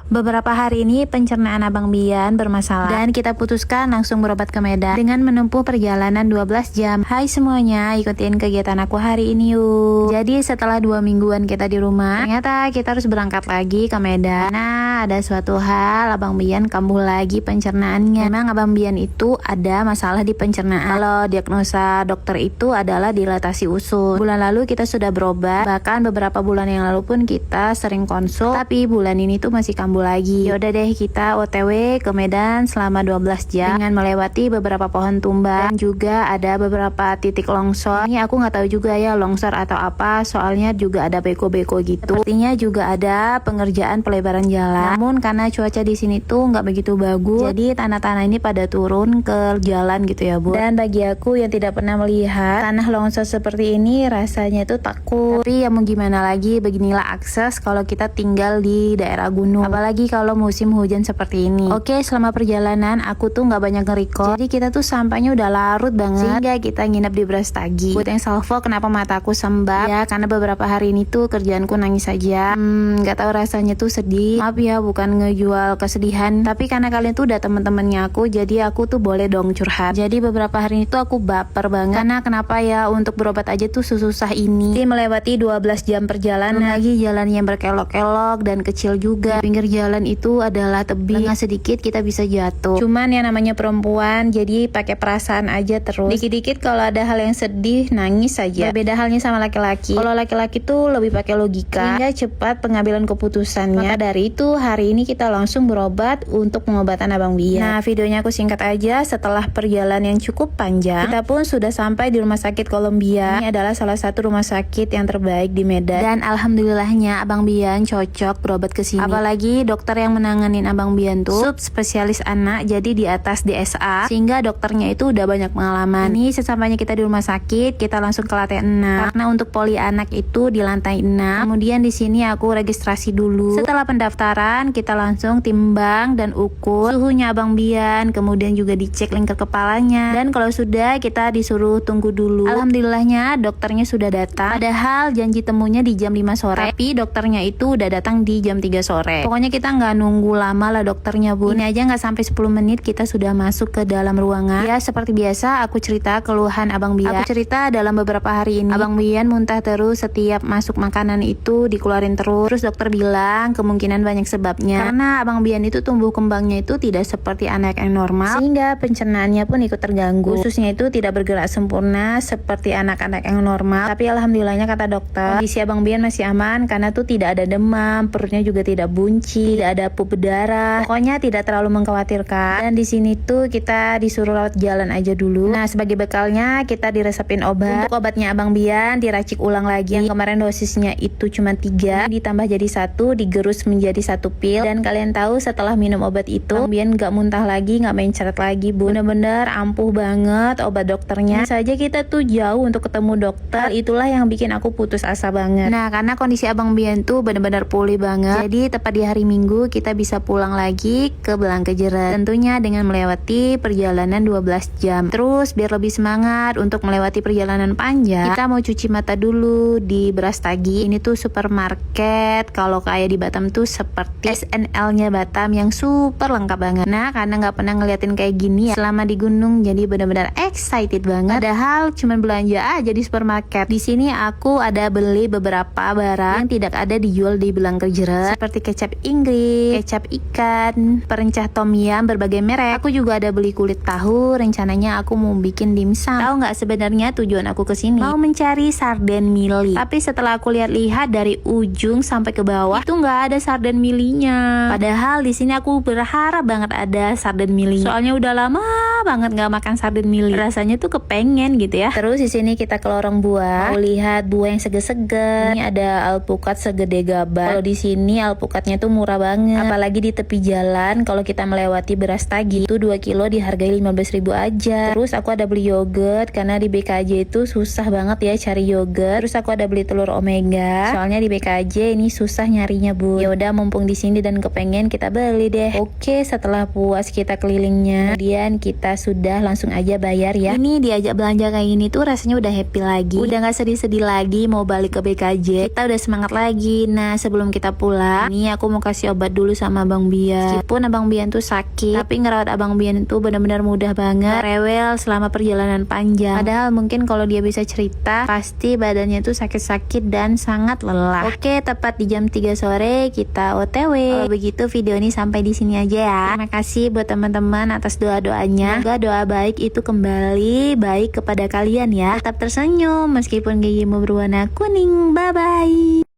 Beberapa hari ini pencernaan Abang Bian bermasalah dan kita putuskan langsung berobat ke Medan dengan menempuh perjalanan 12 jam. Hai semuanya, ikutin kegiatan aku hari ini yuk. Jadi setelah 2 mingguan kita di rumah, ternyata kita harus berangkat lagi ke Medan. Nah, ada suatu hal, Abang Bian kambuh lagi pencernaannya. Memang Abang Bian itu ada masalah di pencernaan. Kalau diagnosa dokter itu adalah dilatasi usus. Bulan lalu kita sudah berobat, bahkan beberapa bulan yang lalu pun kita sering konsul, tapi bulan ini tuh masih kambuh lagi. Yaudah deh, kita OTW ke Medan selama 12 jam dengan melewati beberapa pohon tumbang dan juga ada beberapa titik longsor. Ini aku nggak tahu juga ya longsor atau apa, soalnya juga ada beko-beko gitu. Sepertinya juga ada pengerjaan pelebaran jalan. Namun karena cuaca di sini tuh nggak begitu bagus, jadi tanah-tanah ini pada turun ke jalan gitu ya Bu. Dan bagi aku yang tidak pernah melihat tanah longsor seperti ini, rasanya tuh takut. Tapi ya mau gimana lagi, beginilah akses kalau kita tinggal di daerah gunung. Apalagi kalau musim hujan seperti ini. Oke, selama perjalanan aku tuh nggak banyak nge-record. Jadi kita tuh sampainya udah larut banget sehingga kita nginep di Brastagi. Buat yang salvo kenapa mataku sembab? Ya karena beberapa hari ini tuh kerjaanku nangis saja. Nggak tahu rasanya tuh sedih. Maaf ya, bukan ngejual kesedihan. Tapi karena kalian tuh udah temen-temennya aku, jadi aku tuh boleh dong curhat. Jadi beberapa hari ini tuh aku baper banget. Karena kenapa ya untuk berobat aja tuh susah ini. Jadi melewati 12 jam perjalanan. Lagi jalan yang berkelok-kelok dan kecil juga. Di pinggir jalan itu adalah tebing, lengah sedikit kita bisa jatuh. Cuman yang namanya perempuan jadi pakai perasaan aja terus. Dikit-dikit kalau ada hal yang sedih nangis saja. Berbeda halnya sama laki-laki. Kalau laki-laki tuh lebih pakai logika hingga cepat pengambilan keputusannya. Maka dari itu hari ini kita langsung berobat untuk pengobatan Abang Bian. Nah, videonya aku singkat aja. Setelah perjalanan yang cukup panjang, kita pun sudah sampai di Rumah Sakit Columbia. Ini adalah salah satu rumah sakit yang terbaik di Medan. Dan alhamdulillahnya Abang Bian cocok berobat ke sini. Apalagi dokter yang menanganin Abang Bian tuh subspesialis anak, jadi di atas DSA, sehingga dokternya itu udah banyak pengalaman. Ini sesampainya kita di rumah sakit, kita langsung ke lantai 6 karena untuk poli anak itu di lantai 6. Kemudian di sini aku registrasi dulu. Setelah pendaftaran, kita langsung timbang dan ukur suhunya Abang Bian, kemudian juga dicek lingkar kepalanya. Dan kalau sudah, kita disuruh tunggu dulu. Alhamdulillahnya dokternya sudah datang. Padahal janji temunya di jam 5 sore, tapi dokternya itu udah datang di jam 3 sore. Pokoknya kita nggak nunggu lama lah dokternya Bu. Ini aja nggak sampai 10 menit kita sudah masuk ke dalam ruangan. Ya seperti biasa aku cerita keluhan Abang Bian. Aku cerita dalam beberapa hari ini Abang Bian muntah terus, setiap masuk makanan itu dikeluarin terus. Terus dokter bilang kemungkinan banyak sebabnya karena Abang Bian itu tumbuh kembangnya itu tidak seperti anak yang normal, sehingga pencernaannya pun ikut terganggu. Ususnya itu tidak bergerak sempurna seperti anak-anak yang normal. Tapi alhamdulillahnya kata dokter, kondisi Abang Bian masih aman karena tuh tidak ada demam, perutnya juga tidak bunci, tidak ada pup berdarah. Pokoknya tidak terlalu mengkhawatirkan. Dan di sini tuh kita disuruh lewat jalan aja dulu. Nah, sebagai bekalnya kita diresepin obat. Untuk obatnya Abang Bian diracik ulang lagi. Yang kemarin dosisnya itu cuma 3, ditambah jadi 1, digerus menjadi 1 pil. Dan kalian tahu setelah minum obat itu Abang Bian gak muntah lagi, gak mencret lagi Bu. Bener-bener ampuh banget obat dokternya. Saja kita tuh jauh untuk ketemu dokter. Itulah yang bikin aku putus asa banget. Nah, karena kondisi Abang Bian tuh bener-bener pulih banget. Jadi tepat di hari Minggu kita bisa pulang lagi ke Belangkejeret. Tentunya dengan melewati perjalanan 12 jam. Terus biar lebih semangat untuk melewati perjalanan panjang, kita mau cuci mata dulu di Brastagi. Ini tuh supermarket kalau kayak di Batam tuh seperti SNL-nya Batam yang super lengkap banget. Nah, karena nggak pernah ngeliatin kayak gini ya selama di gunung, jadi benar-benar excited banget. Padahal cuman belanja aja di supermarket. Di sini aku ada beli beberapa barang yang tidak ada dijual di Belangkejeret, seperti kecap Inggris, kecap ikan, perencah tom yum berbagai merek. Aku juga ada beli kulit tahu. Rencananya aku mau bikin dimsum. Tahu nggak sebenarnya tujuan aku kesini? Mau mencari sarden mili. Tapi setelah aku lihat-lihat dari ujung sampai ke bawah itu nggak ada sarden milinya. Padahal di sini aku berharap banget ada sarden milinya. Soalnya udah lama banget nggak makan sarden mili. Rasanya tuh kepengen gitu ya. Terus di sini kita ke lorong buah. Mau lihat buah yang seger-seger. Ini ada alpukat segede gaban. Kalau di sini alpukatnya tuh murah banget. Apalagi di tepi jalan kalau kita melewati Brastagi itu 2 kilo dihargai 15.000 aja. Terus aku ada beli yogurt karena di BKJ itu susah banget ya cari yogurt. Terus aku ada beli telur omega. Soalnya di BKJ ini susah nyarinya Bu. Ya udah mumpung di sini dan kepengen kita beli deh. Oke, setelah puas kita kelilingnya, kemudian kita sudah langsung aja bayar ya. Ini diajak belanja kayak gini tuh rasanya udah happy lagi. Udah gak sedih-sedih lagi mau balik ke BKJ. Kita udah semangat lagi. Nah, sebelum kita pulang, ini aku mau kasih kasih obat dulu sama Abang Bian. Meskipun Abang Bian tuh sakit, tapi ngerawat Abang Bian itu benar-benar mudah banget. Rewel selama perjalanan panjang. Padahal mungkin kalau dia bisa cerita, pasti badannya tuh sakit-sakit dan sangat lelah. Oke, tepat di jam 3 sore kita OTW. Kalau begitu video ini sampai di sini aja ya. Terima kasih buat teman-teman atas doa-doanya. Semoga doa baik itu kembali baik kepada kalian ya. Tetap tersenyum meskipun gigimu berwarna kuning. Bye bye.